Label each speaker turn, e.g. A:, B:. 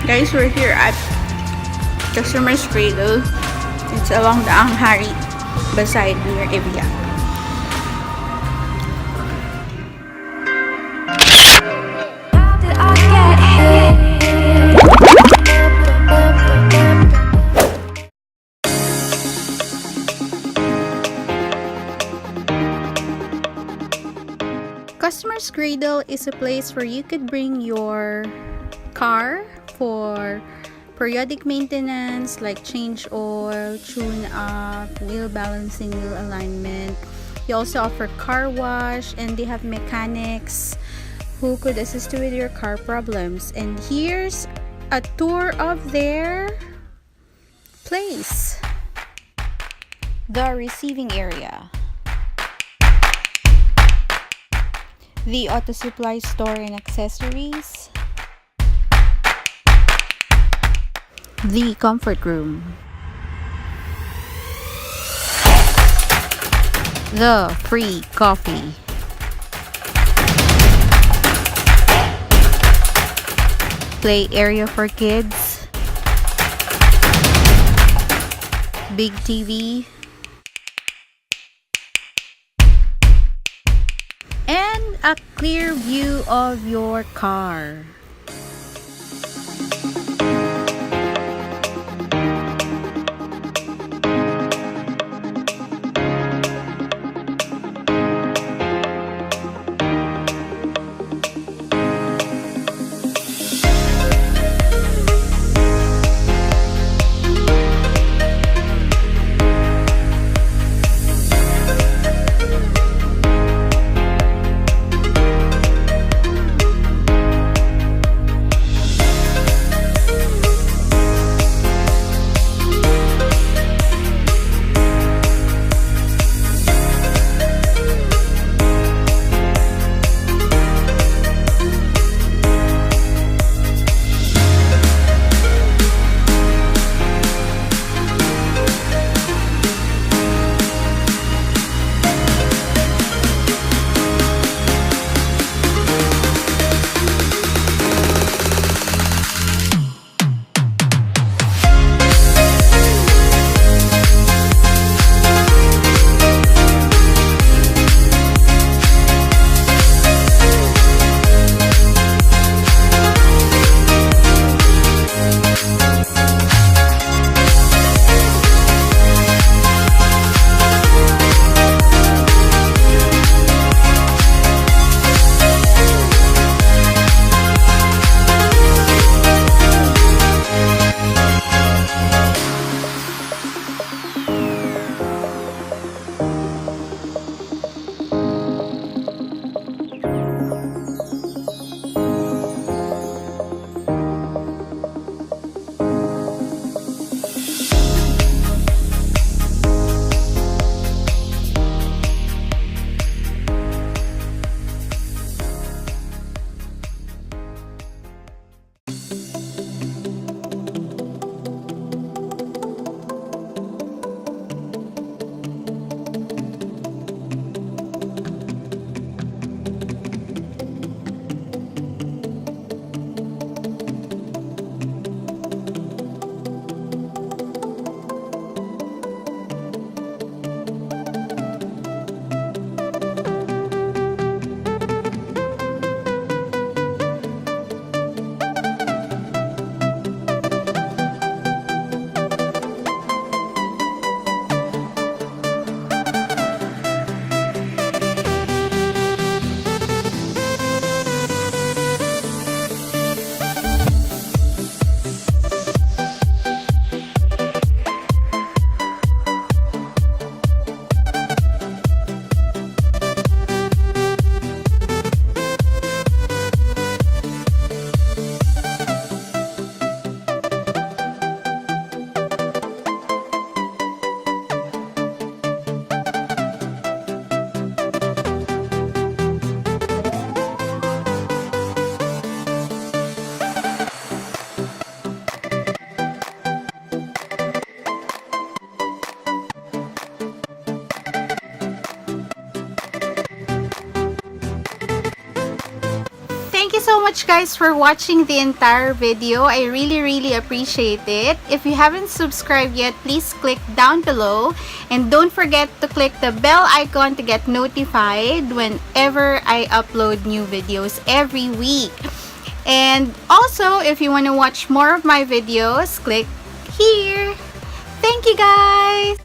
A: Guys, we're here at Customer's Cradle. It's along the Anghari beside near Evia. Customer's Cradle is a place where you could bring your car for periodic maintenance like change oil, tune up, wheel balancing, wheel alignment. You also offer car wash, and they have mechanics who could assist you with your car problems. And here's a tour of their place, the receiving area, the auto supply store and accessories, the comfort room, the free coffee, play area for kids, big TV, and a clear view of your car. much guys for watching the entire video. I really appreciate it. If you haven't subscribed yet, please click down below. And don't forget to click the bell icon to get notified whenever I upload new videos every week. And also, if you want to watch more of my videos, click here. Thank you guys!